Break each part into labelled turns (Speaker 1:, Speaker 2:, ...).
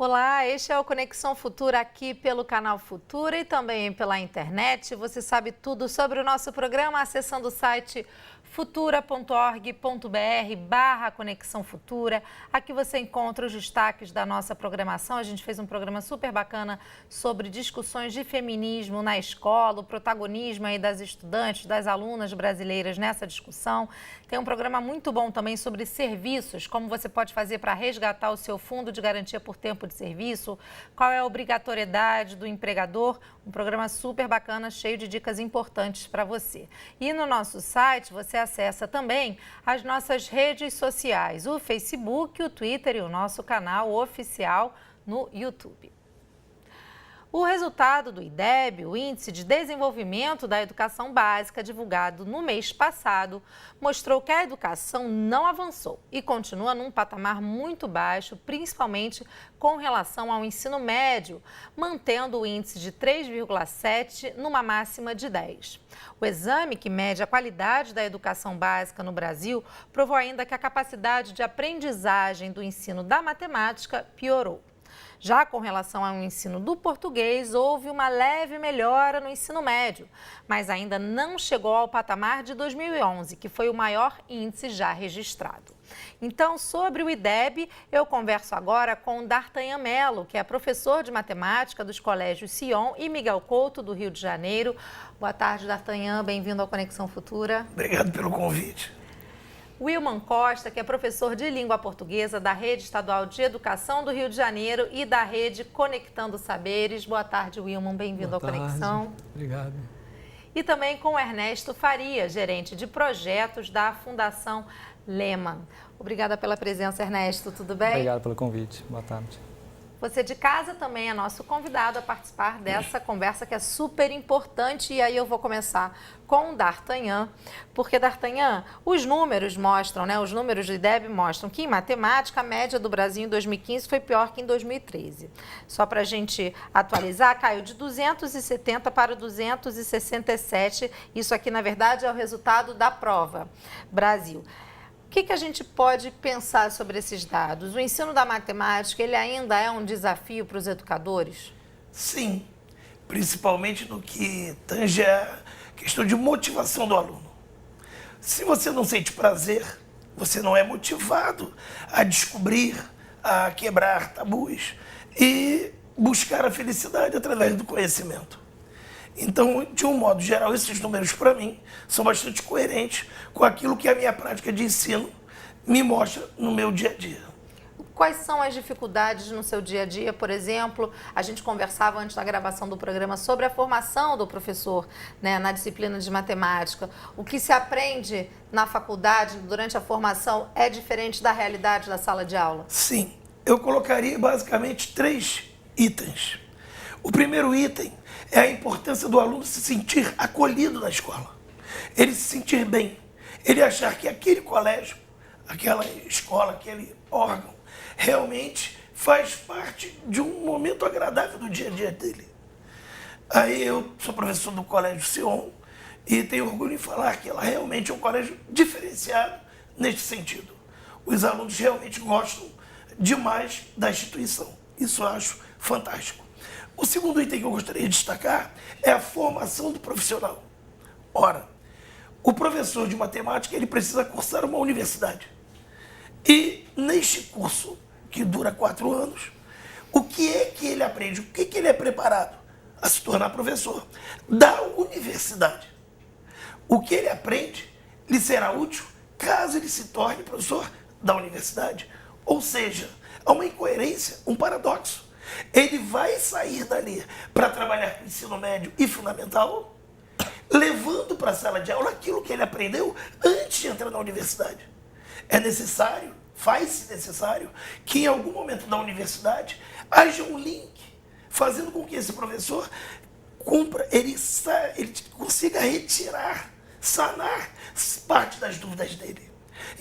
Speaker 1: Olá, este é o Conexão Futura aqui pelo canal Futura e também pela internet. Você sabe tudo sobre o nosso programa acessando o site futura.org.br/Conexão Futura. Aqui você encontra os destaques da nossa programação. A gente fez um programa super bacana sobre discussões de feminismo na escola, o protagonismo aí das estudantes, das alunas brasileiras nessa discussão. Tem um programa muito bom também sobre serviços, como você pode fazer para resgatar o seu fundo de garantia por tempo de serviço, qual é a obrigatoriedade do empregador, um programa super bacana, cheio de dicas importantes para você. E no nosso site você acessa também as nossas redes sociais, o Facebook, o Twitter e o nosso canal oficial no YouTube. O resultado do IDEB, o Índice de Desenvolvimento da Educação Básica, divulgado no mês passado, mostrou que a educação não avançou e continua num patamar muito baixo, principalmente com relação ao ensino médio, mantendo o índice de 3,7 numa máxima de 10. O exame, que mede a qualidade da educação básica no Brasil, provou ainda que a capacidade de aprendizagem do ensino da matemática piorou. Já com relação ao ensino do português, houve uma leve melhora no ensino médio, mas ainda não chegou ao patamar de 2011, que foi o maior índice já registrado. Então, sobre o IDEB, eu converso agora com D'Artagnan Mello, que é professor de matemática dos colégios Sion e Miguel Couto, do Rio de Janeiro. Boa tarde, D'Artagnan, bem-vindo ao Conexão Futura.
Speaker 2: Obrigado pelo convite.
Speaker 1: Wilman Costa, que é professor de língua portuguesa da Rede Estadual de Educação do Rio de Janeiro e da Rede Conectando Saberes. Boa tarde, Wilman. Bem-vindo ao Conexão.
Speaker 3: Obrigado.
Speaker 1: E também com Ernesto Faria, gerente de projetos da Fundação Lehman. Obrigada pela presença, Ernesto. Tudo bem?
Speaker 3: Obrigado pelo convite. Boa tarde.
Speaker 1: Você de casa também é nosso convidado a participar dessa conversa que é super importante. E aí eu vou começar com o D'Artagnan, porque, D'Artagnan, os números mostram, os números do IDEB mostram que em matemática a média do Brasil em 2015 foi pior que em 2013. Só para a gente atualizar, caiu de 270 para 267. Isso aqui, na verdade, é o resultado da prova Brasil. O que a gente pode pensar sobre esses dados? O ensino da matemática, ele ainda é um desafio para os educadores?
Speaker 2: Sim, principalmente no que tange a questão de motivação do aluno. Se você não sente prazer, você não é motivado a descobrir, a quebrar tabus e buscar a felicidade através do conhecimento. Então, de um modo geral, esses números, para mim, são bastante coerentes com aquilo que a minha prática de ensino me mostra no meu dia a dia.
Speaker 1: Quais são as dificuldades no seu dia a dia? Por exemplo, a gente conversava antes da gravação do programa sobre a formação do professor, na disciplina de matemática. O que se aprende na faculdade, durante a formação, é diferente da realidade da sala de aula?
Speaker 2: Sim, eu colocaria basicamente 3 itens. O primeiro item é a importância do aluno se sentir acolhido na escola. Ele se sentir bem. Ele achar que aquele colégio, aquela escola, aquele órgão, realmente faz parte de um momento agradável do dia a dia dele. Aí eu sou professor do Colégio Sion e tenho orgulho em falar que ela realmente é um colégio diferenciado neste sentido. Os alunos realmente gostam demais da instituição. Isso eu acho fantástico. O segundo item que eu gostaria de destacar é a formação do profissional. Ora, o professor de matemática ele precisa cursar uma universidade. E neste curso, que dura 4 anos, o que é que ele aprende? O que é que ele é preparado a se tornar professor da universidade? O que ele aprende lhe será útil caso ele se torne professor da universidade. Ou seja, há uma incoerência, um paradoxo. Ele vai sair dali para trabalhar com ensino médio e fundamental, levando para a sala de aula aquilo que ele aprendeu antes de entrar na universidade. É necessário, faz-se necessário, que em algum momento da universidade haja um link, fazendo com que esse professor ele consiga retirar, sanar parte das dúvidas dele.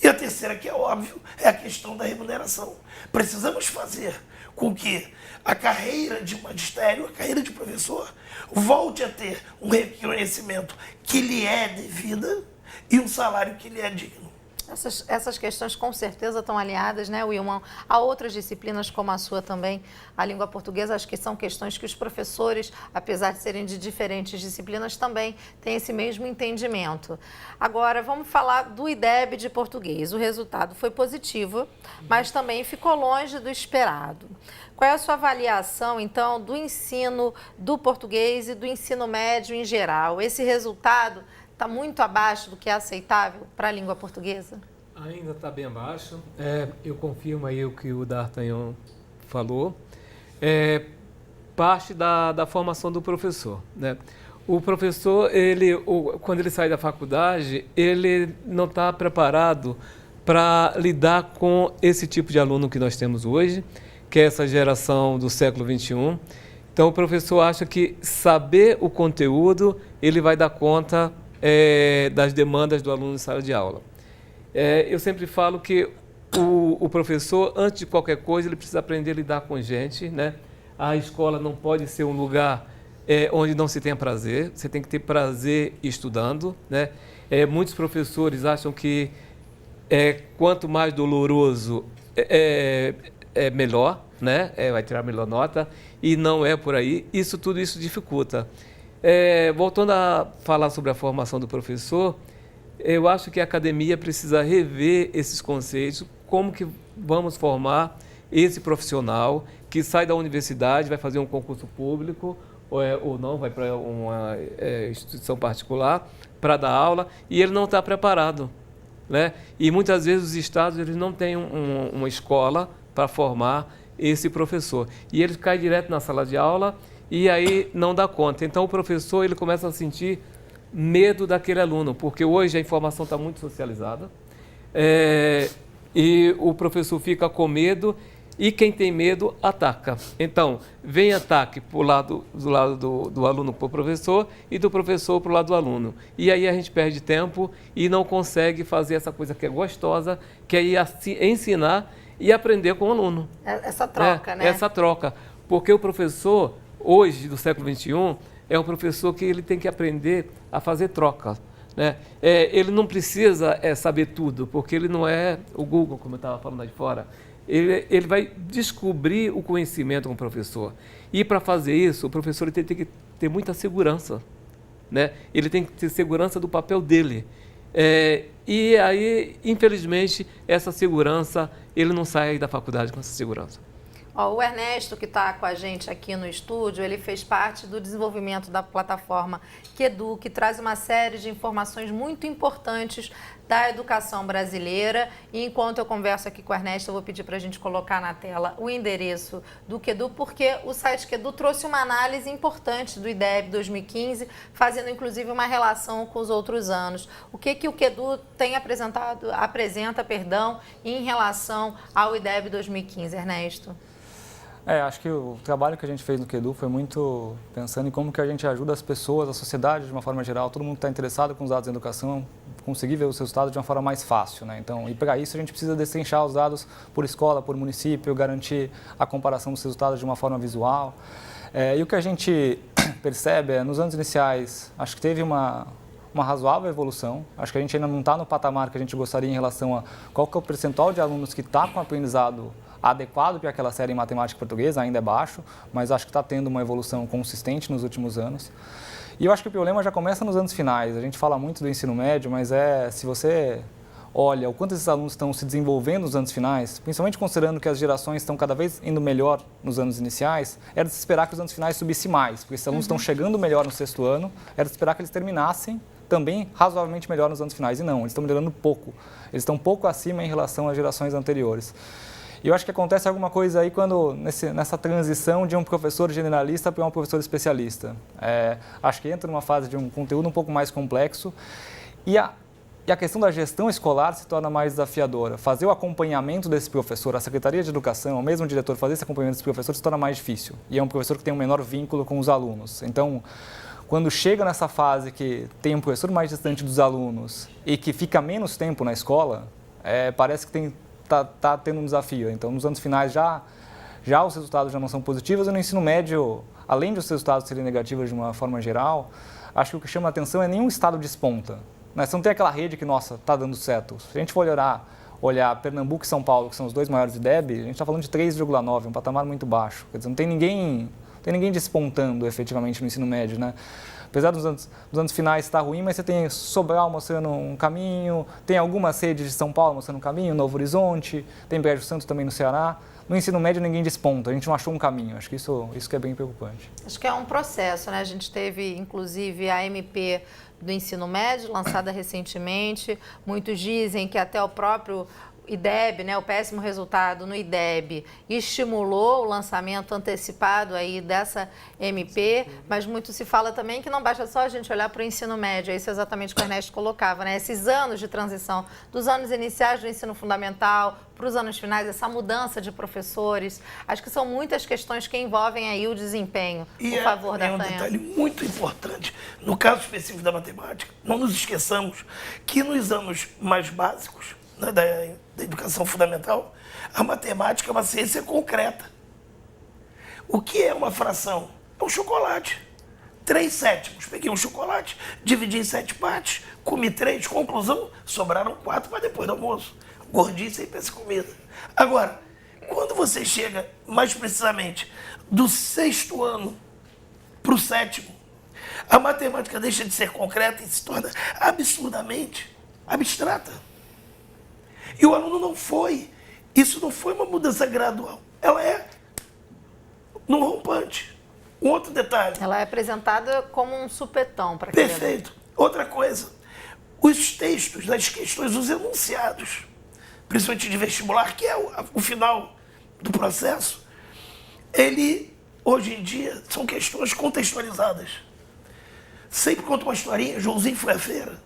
Speaker 2: E a terceira, que é óbvio, é a questão da remuneração. Precisamos fazer com que a carreira de magistério, a carreira de professor, volte a ter um reconhecimento que lhe é devida e um salário que lhe é digno.
Speaker 1: Essas questões com certeza estão alinhadas, né, Wilman, a outras disciplinas como a sua também, a língua portuguesa. Acho que são questões que os professores, apesar de serem de diferentes disciplinas, também têm esse mesmo entendimento. Agora, vamos falar do IDEB de português. O resultado foi positivo, mas também ficou longe do esperado. Qual é a sua avaliação, então, do ensino do português e do ensino médio em geral? Esse resultado está muito abaixo do que é aceitável para a língua portuguesa?
Speaker 4: Ainda está bem abaixo. Eu confirmo aí o que o D'Artagnan falou. Parte da formação do professor, né? O professor, quando ele sai da faculdade, ele não está preparado para lidar com esse tipo de aluno que nós temos hoje, que é essa geração do século XXI. Então, o professor acha que saber o conteúdo, ele vai dar conta das demandas do aluno em sala de aula. Eu sempre falo que o professor, antes de qualquer coisa, ele precisa aprender a lidar com gente, né? A escola não pode ser um lugar onde não se tenha prazer, você tem que ter prazer estudando, né? Muitos professores acham que quanto mais doloroso melhor, né? Vai tirar a melhor nota, e não é por aí. Tudo isso dificulta. Voltando a falar sobre a formação do professor, eu acho que a academia precisa rever esses conceitos, como que vamos formar esse profissional que sai da universidade, vai fazer um concurso público, ou não, vai para uma instituição particular para dar aula, e ele não está preparado, né? E muitas vezes os estados eles não têm uma escola para formar esse professor. E ele cai direto na sala de aula e aí não dá conta. Então o professor ele começa a sentir medo daquele aluno, porque hoje a informação está muito socializada, e o professor fica com medo, e quem tem medo ataca. Então, vem ataque do lado do aluno para o professor e do professor para o lado do aluno. E aí a gente perde tempo e não consegue fazer essa coisa que é gostosa, que é ensinar e aprender com o aluno.
Speaker 1: Essa troca, né?
Speaker 4: Essa troca. Porque o professor, hoje, do século XXI, é um professor que ele tem que aprender a fazer troca, né? Ele não precisa saber tudo, porque ele não é o Google, como eu estava falando aí de fora. Ele vai descobrir o conhecimento com o professor. E para fazer isso, o professor tem que ter muita segurança, né? Ele tem que ter segurança do papel dele. E aí, infelizmente, essa segurança, ele não sai da faculdade com essa segurança.
Speaker 1: O Ernesto, que está com a gente aqui no estúdio, ele fez parte do desenvolvimento da plataforma QEDU, que traz uma série de informações muito importantes da educação brasileira. E enquanto eu converso aqui com o Ernesto, eu vou pedir para a gente colocar na tela o endereço do QEDU, porque o site QEDU trouxe uma análise importante do IDEB 2015, fazendo inclusive uma relação com os outros anos. O que o QEDU apresenta em relação ao IDEB 2015, Ernesto?
Speaker 3: Acho que o trabalho que a gente fez no QEDU foi muito pensando em como que a gente ajuda as pessoas, a sociedade de uma forma geral, todo mundo que está interessado com os dados da educação, conseguir ver os resultados de uma forma mais fácil, né? Então, e para isso a gente precisa destrinchar os dados por escola, por município, garantir a comparação dos resultados de uma forma visual. E o que a gente percebe nos anos iniciais, acho que teve uma razoável evolução. Acho que a gente ainda não está no patamar que a gente gostaria em relação a qual que é o percentual de alunos que está com aprendizado adequado para aquela série em matemática e português, ainda é baixo, mas acho que está tendo uma evolução consistente nos últimos anos. E eu acho que o problema já começa nos anos finais. A gente fala muito do ensino médio, mas se você olha o quanto esses alunos estão se desenvolvendo nos anos finais, principalmente considerando que as gerações estão cada vez indo melhor nos anos iniciais, era de se esperar que os anos finais subissem mais, porque esses alunos estão chegando melhor no sexto ano, era de se esperar que eles terminassem também razoavelmente melhor nos anos finais. E não, eles estão melhorando pouco. Eles estão pouco acima em relação às gerações anteriores. E eu acho que acontece alguma coisa aí quando nessa transição de um professor generalista para um professor especialista. Acho que entra numa fase de um conteúdo um pouco mais complexo e a questão da gestão escolar se torna mais desafiadora. Fazer o acompanhamento desse professor, a Secretaria de Educação, ou mesmo o diretor, fazer esse acompanhamento desse professor se torna mais difícil. E é um professor que tem um menor vínculo com os alunos. Então, quando chega nessa fase que tem um professor mais distante dos alunos e que fica menos tempo na escola, parece que está tendo um desafio. Então, nos anos finais já os resultados já não são positivos, e no ensino médio, além de os resultados serem negativos de uma forma geral, acho que o que chama a atenção é nenhum estado desponta. Né? Você não tem aquela rede que, nossa, está dando certo. Se a gente for olhar Pernambuco e São Paulo, que são os dois maiores IDEB, a gente está falando de 3,9, um patamar muito baixo. Quer dizer, não tem ninguém despontando efetivamente no ensino médio, né? Apesar dos anos finais estar ruim, mas você tem Sobral mostrando um caminho, tem algumas redes de São Paulo mostrando um caminho, Novo Horizonte, tem Brejo Santo também no Ceará. No ensino médio ninguém desponta, a gente não achou um caminho, acho que isso que é bem preocupante.
Speaker 1: Acho que é um processo, né? A gente teve, inclusive, a MP do ensino médio, lançada recentemente. Muitos dizem que até o próprio IDEB, né, o péssimo resultado no IDEB, estimulou o lançamento antecipado aí dessa MP, mas muito se fala também que não basta só a gente olhar para o ensino médio, é isso exatamente que o Ernesto colocava, né? Esses anos de transição, dos anos iniciais do ensino fundamental para os anos finais, essa mudança de professores, acho que são muitas questões que envolvem aí o desempenho. Por favor,
Speaker 2: é um detalhe muito importante. No caso específico da matemática, não nos esqueçamos que nos anos mais básicos, né, da educação fundamental, a matemática é uma ciência concreta. O que é uma fração? É um chocolate. 3/7. Peguei um chocolate, dividi em 7 partes, comi 3, conclusão, sobraram 4 para depois do almoço. Gordinho sem pensar em comida. Agora, quando você chega, mais precisamente, do 6º ano para o 7º, a matemática deixa de ser concreta e se torna absurdamente abstrata. E o aluno não foi. Isso não foi uma mudança gradual. Ela é num rompante. Um outro detalhe.
Speaker 1: Ela é apresentada como um supetão para aquele
Speaker 2: Perfeito. Outra coisa. Os textos das questões, os enunciados, principalmente de vestibular, que é o final do processo, hoje em dia, são questões contextualizadas. Sempre conta uma historinha, Joãozinho foi à feira.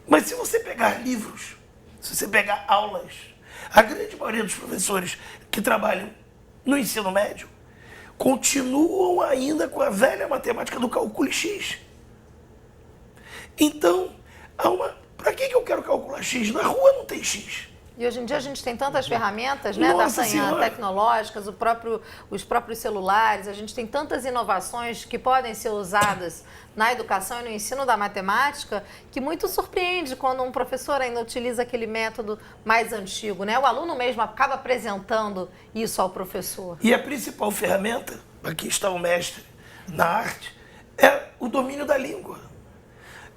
Speaker 2: Mas se você pegar livros, se você pegar aulas, a grande maioria dos professores que trabalham no ensino médio continuam ainda com a velha matemática do cálculo X. Então, para que eu quero calcular X? Na rua não tem X.
Speaker 1: E hoje em dia a gente tem tantas ferramentas, né, D'Artagnan, tecnológicas, os próprios celulares, a gente tem tantas inovações que podem ser usadas na educação e no ensino da matemática, que muito surpreende quando um professor ainda utiliza aquele método mais antigo, né? O aluno mesmo acaba apresentando isso ao professor.
Speaker 2: E a principal ferramenta, aqui está o mestre na arte, é o domínio da língua.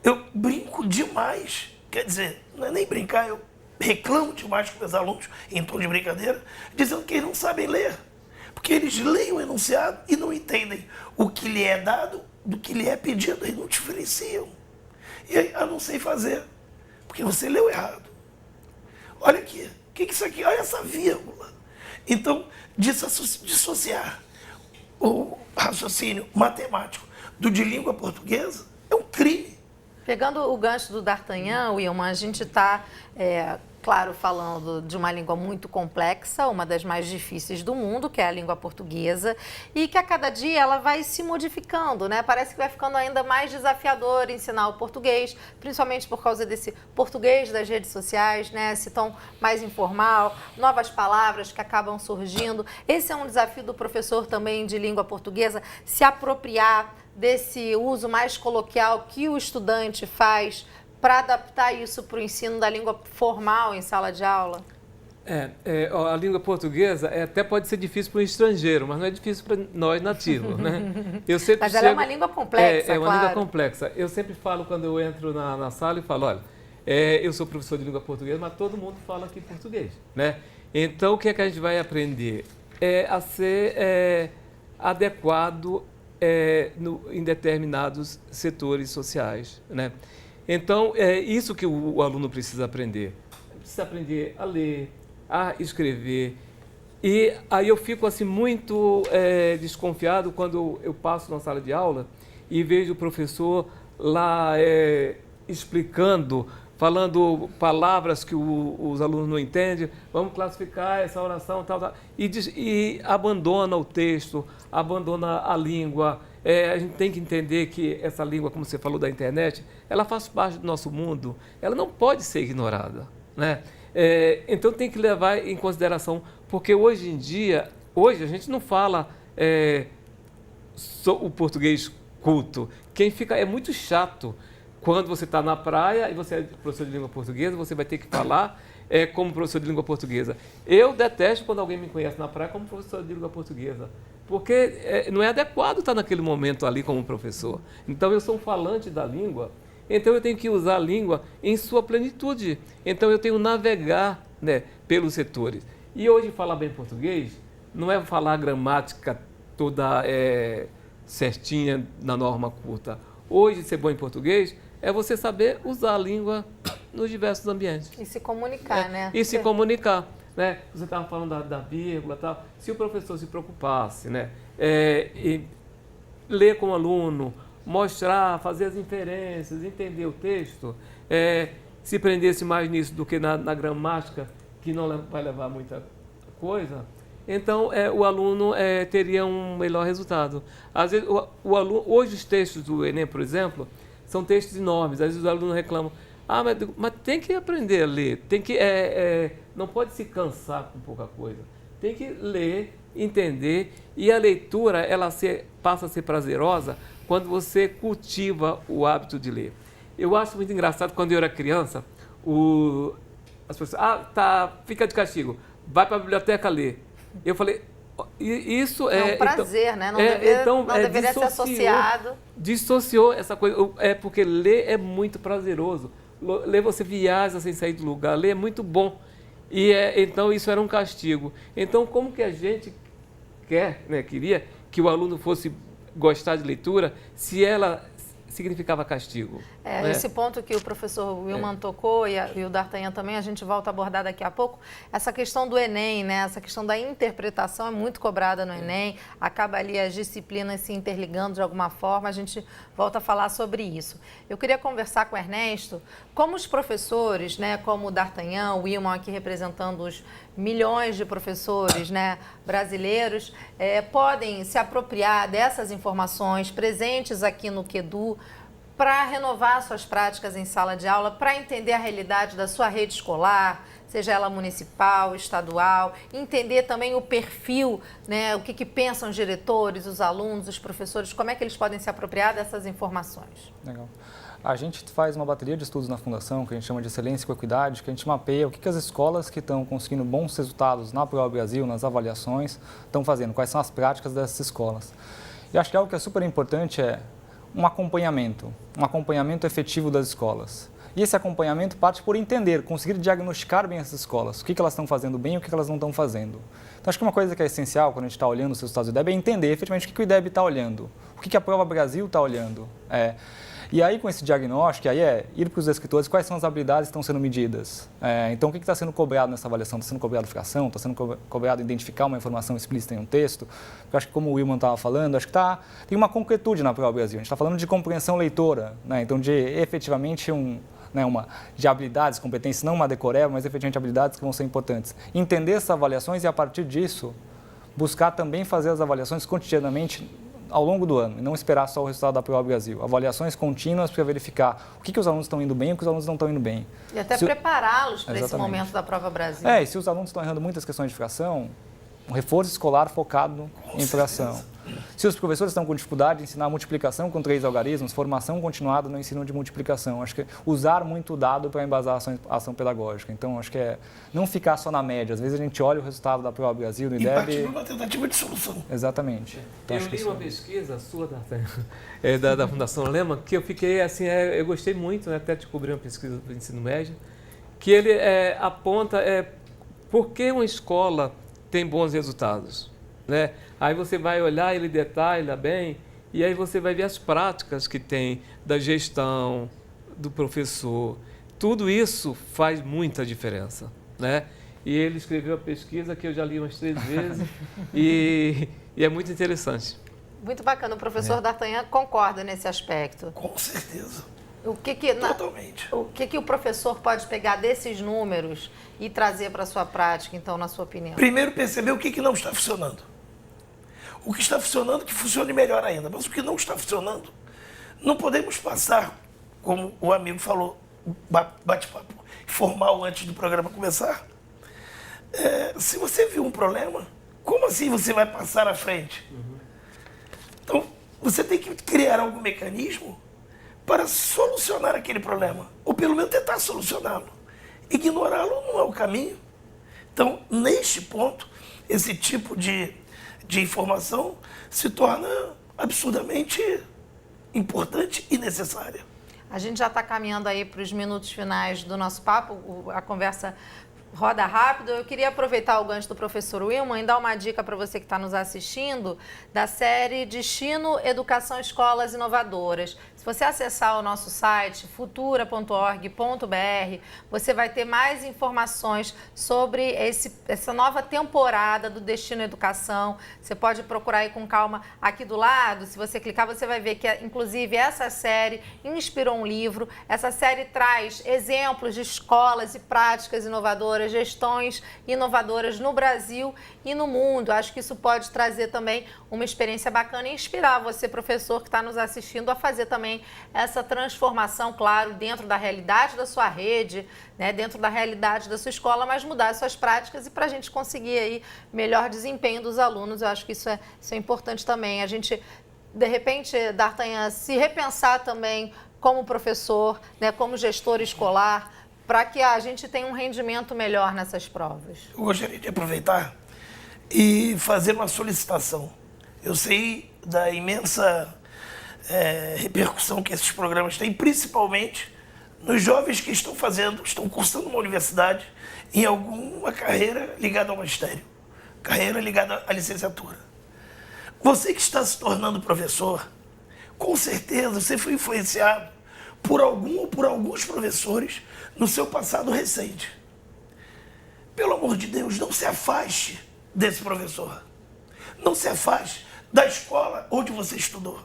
Speaker 2: Eu brinco demais, quer dizer, não é nem brincar, eu reclamo demais com meus alunos, em tom de brincadeira, dizendo que eles não sabem ler. Porque eles leem o enunciado e não entendem o que lhe é dado do que lhe é pedido. Eles não diferenciam. E aí, eu não sei fazer, porque você leu errado. Olha aqui, o que é isso aqui? Olha essa vírgula. Então, dissociar o raciocínio matemático do de língua portuguesa é um crime.
Speaker 1: Pegando o gancho do D'Artagnan, Wilma, a gente está, claro, falando de uma língua muito complexa, uma das mais difíceis do mundo, que é a língua portuguesa, e que a cada dia ela vai se modificando, né? Parece que vai ficando ainda mais desafiador ensinar o português, principalmente por causa desse português das redes sociais, né? Esse tom mais informal, novas palavras que acabam surgindo. Esse é um desafio do professor também de língua portuguesa, se apropriar desse uso mais coloquial que o estudante faz para adaptar isso para o ensino da língua formal em sala de aula?
Speaker 4: A língua portuguesa até pode ser difícil para um estrangeiro, mas não é difícil para nós nativos, né?
Speaker 1: Mas ela é uma língua complexa,
Speaker 4: É uma língua complexa. Eu sempre falo, quando eu entro na sala, e falo, olha, eu sou professor de língua portuguesa, mas todo mundo fala aqui português, né? Então, o que é que a gente vai aprender? A ser adequado em determinados setores sociais, né? Então, é isso que o aluno precisa aprender. Precisa aprender a ler, a escrever. E aí eu fico assim muito desconfiado quando eu passo na sala de aula e vejo o professor lá explicando, falando palavras que os alunos não entendem, vamos classificar essa oração, tal, e abandona o texto, abandona a língua. A gente tem que entender que essa língua, como você falou da internet, ela faz parte do nosso mundo, ela não pode ser ignorada, né? Então tem que levar em consideração, porque hoje em dia, a gente não fala o português culto. É muito chato Quando você está na praia e você é professor de língua portuguesa, você vai ter que falar como professor de língua portuguesa. Eu detesto quando alguém me conhece na praia como professor de língua portuguesa, porque não é adequado estar naquele momento ali como professor. Então, eu sou um falante da língua, então eu tenho que usar a língua em sua plenitude. Então, eu tenho que navegar, né, pelos setores. E hoje, falar bem português não é falar a gramática toda certinha na norma culta. Hoje, ser bom em português é você saber usar a língua nos diversos ambientes.
Speaker 1: E se comunicar, né?
Speaker 4: E se comunicar. Né? Você estava falando da vírgula e tal. Se o professor se preocupasse, né? E ler com o aluno, mostrar, fazer as inferências, entender o texto, se prendesse mais nisso do que na gramática, que não vai levar muita coisa, então o aluno teria um melhor resultado. Às vezes, o aluno, hoje os textos do Enem, por exemplo, são textos enormes. Às vezes os alunos reclamam, mas tem que aprender a ler, tem que, não pode se cansar com pouca coisa. Tem que ler, entender, e a leitura passa a ser prazerosa quando você cultiva o hábito de ler. Eu acho muito engraçado, quando eu era criança, as pessoas, fica de castigo, vai para a biblioteca ler. Eu falei, isso
Speaker 1: é um prazer, né? Não deveria ser associado.
Speaker 4: Dissociou essa coisa, porque ler é muito prazeroso. Ler você viaja sem sair do lugar, ler é muito bom. E então isso era um castigo. Então, como que a gente queria que o aluno fosse gostar de leitura se ela significava castigo?
Speaker 1: Esse ponto que o professor Wilman tocou e o D'Artagnan também, a gente volta a abordar daqui a pouco, essa questão do Enem, né? Essa questão da interpretação é muito cobrada no Enem, acaba ali as disciplinas se interligando de alguma forma, a gente volta a falar sobre isso. Eu queria conversar com o Ernesto, como os professores, né, como o D'Artagnan, o Wilman aqui representando os milhões de professores, né, brasileiros, podem se apropriar dessas informações presentes aqui no QEDU, para renovar suas práticas em sala de aula, para entender a realidade da sua rede escolar, seja ela municipal, estadual, entender também o perfil, né, o que pensam os diretores, os alunos, os professores, como é que eles podem se apropriar dessas informações.
Speaker 3: Legal. A gente faz uma bateria de estudos na Fundação, que a gente chama de Excelência e Equidade, que a gente mapeia o que as escolas que estão conseguindo bons resultados na Prova Brasil, nas avaliações, estão fazendo, quais são as práticas dessas escolas. E acho que algo que é super importante é um acompanhamento efetivo das escolas. E esse acompanhamento parte por entender, conseguir diagnosticar bem essas escolas, o que elas estão fazendo bem e o que elas não estão fazendo. Então, acho que uma coisa que é essencial quando a gente está olhando os resultados do IDEB é entender efetivamente o que o IDEB está olhando, o que a Prova Brasil está olhando. E aí, com esse diagnóstico, ir para os escritores quais são as habilidades que estão sendo medidas. Então, o que está sendo cobrado nessa avaliação? Está sendo cobrado fração? Está sendo cobrado identificar uma informação explícita em um texto? Porque acho que, como o Wilman estava falando, acho que tem uma concretude na Prova Brasil. A gente está falando de compreensão leitora, né? Então, de efetivamente de habilidades, competências, não uma decoreba, mas efetivamente habilidades que vão ser importantes. Entender essas avaliações e, a partir disso, buscar também fazer as avaliações cotidianamente ao longo do ano, e não esperar só o resultado da Prova Brasil. Avaliações contínuas para verificar o que os alunos estão indo bem e o que os alunos não estão indo bem.
Speaker 1: E até prepará-los para esse momento da Prova Brasil.
Speaker 3: E se os alunos estão errando muitas questões de fração, um reforço escolar focado em fração. Se os professores estão com dificuldade de ensinar multiplicação com 3 algarismos, formação continuada no ensino de multiplicação. Acho que usar muito o dado para embasar a ação pedagógica. Então, acho que não ficar só na média. Às vezes a gente olha o resultado da Prova Brasil, do IDEB...
Speaker 2: E partir de uma tentativa de solução.
Speaker 3: Exatamente. Então,
Speaker 4: eu li uma pesquisa sua, da Fundação Lema, que eu fiquei assim, eu gostei muito, né, até descobri uma pesquisa do ensino médio, que ele aponta por que uma escola tem bons resultados, né? Aí você vai olhar, ele detalha bem, e aí você vai ver as práticas que tem da gestão, do professor. Tudo isso faz muita diferença, né? E ele escreveu a pesquisa que eu já li umas 3 vezes e é muito interessante.
Speaker 1: Muito bacana. O professor D'Artagnan concorda nesse aspecto.
Speaker 2: Com certeza.
Speaker 1: Totalmente. O que o professor pode pegar desses números e trazer para a sua prática, então, na sua opinião?
Speaker 2: Primeiro, perceber o que não está funcionando. O que está funcionando, que funcione melhor ainda. Mas o que não está funcionando, não podemos passar, como o amigo falou, bate-papo formal antes do programa começar. Se você viu um problema, como assim você vai passar à frente? Então, você tem que criar algum mecanismo para solucionar aquele problema, ou pelo menos tentar solucioná-lo. Ignorá-lo não é o caminho. Então, neste ponto, esse tipo de informação se torna absurdamente importante e necessária.
Speaker 1: A gente já está caminhando aí para os minutos finais do nosso papo, a conversa roda rápido. Eu queria aproveitar o gancho do professor Wilman e dar uma dica para você que está nos assistindo da série Destino Educação Escolas Inovadoras. Se você acessar o nosso site futura.org.br, você vai ter mais informações sobre essa nova temporada do Destino Educação. Você pode procurar aí com calma aqui do lado. Se você clicar, você vai ver que, inclusive, essa série inspirou um livro. Essa série traz exemplos de escolas e práticas inovadoras, gestões inovadoras no Brasil e no mundo. Acho que isso pode trazer também uma experiência bacana e inspirar você, professor, que está nos assistindo, a fazer também essa transformação, claro, dentro da realidade da sua rede, né, dentro da realidade da sua escola, mas mudar as suas práticas e para a gente conseguir aí melhor desempenho dos alunos. Eu acho que isso é importante também. A gente, de repente, D'Artagnan, se repensar também como professor, né, como gestor escolar, para que a gente tenha um rendimento melhor nessas provas.
Speaker 2: Eu gostaria de aproveitar e fazer uma solicitação. Eu sei da imensa repercussão que esses programas têm, principalmente nos jovens que estão cursando uma universidade em alguma carreira ligada ao magistério, carreira ligada à licenciatura. Você que está se tornando professor, com certeza você foi influenciado por algum ou por alguns professores no seu passado recente. Pelo amor de Deus, não se afaste desse professor. Não se afaste da escola onde você estudou.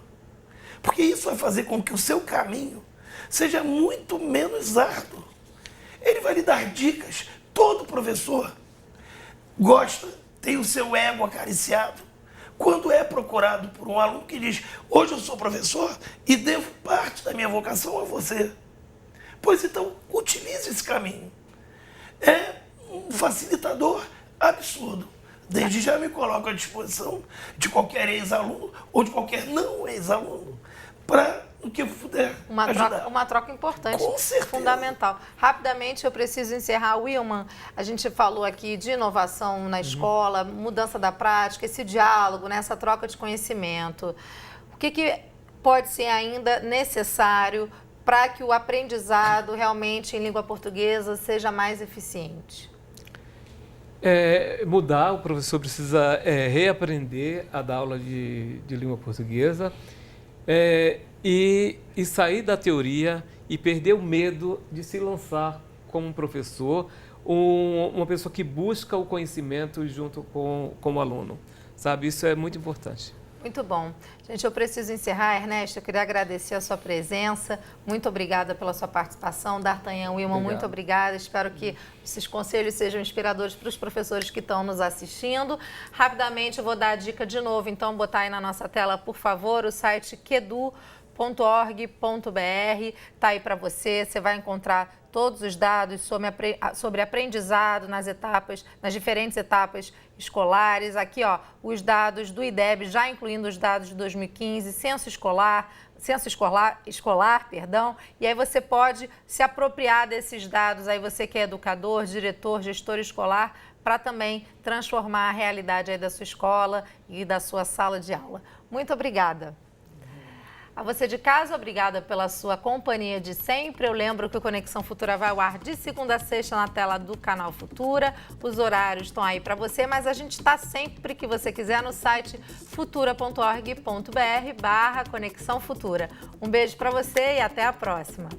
Speaker 2: Porque isso vai fazer com que o seu caminho seja muito menos árduo. Ele vai lhe dar dicas. Todo professor gosta, tem o seu ego acariciado, quando é procurado por um aluno que diz: hoje eu sou professor e devo parte da minha vocação a você. Pois então, utilize esse caminho. É um facilitador absurdo. Desde já me coloco à disposição de qualquer ex-aluno ou de qualquer não ex-aluno para o que eu puder ajudar.
Speaker 1: Uma troca importante,
Speaker 2: com certeza,
Speaker 1: fundamental. Rapidamente, eu preciso encerrar. Wilman, a gente falou aqui de inovação na escola, mudança da prática, esse diálogo, né, essa troca de conhecimento. O que pode ser ainda necessário para que o aprendizado realmente em língua portuguesa seja mais eficiente?
Speaker 4: Mudar, o professor precisa reaprender a dar aula de língua portuguesa e sair da teoria e perder o medo de se lançar como um professor, uma pessoa que busca o conhecimento junto com o aluno, sabe? Isso é muito importante.
Speaker 1: Muito bom. Gente, eu preciso encerrar. Ernesto, eu queria agradecer a sua presença. Muito obrigada pela sua participação. D'Artagnan, Wilman, muito obrigada. Espero que esses conselhos sejam inspiradores para os professores que estão nos assistindo. Rapidamente, eu vou dar a dica de novo. Então, botar aí na nossa tela, por favor, o site quedu.org.br. Está aí para você. Você vai encontrar todos os dados sobre aprendizado nas diferentes etapas escolares. Aqui, ó, os dados do IDEB, já incluindo os dados de 2015, censo escolar, e aí você pode se apropriar desses dados, aí você que é educador, diretor, gestor escolar, para também transformar a realidade aí da sua escola e da sua sala de aula. Muito obrigada. A você de casa, obrigada pela sua companhia de sempre. Eu lembro que o Conexão Futura vai ao ar de segunda a sexta na tela do canal Futura. Os horários estão aí para você, mas a gente está sempre que você quiser no site futura.org.br/Conexão Futura. Um beijo para você e até a próxima.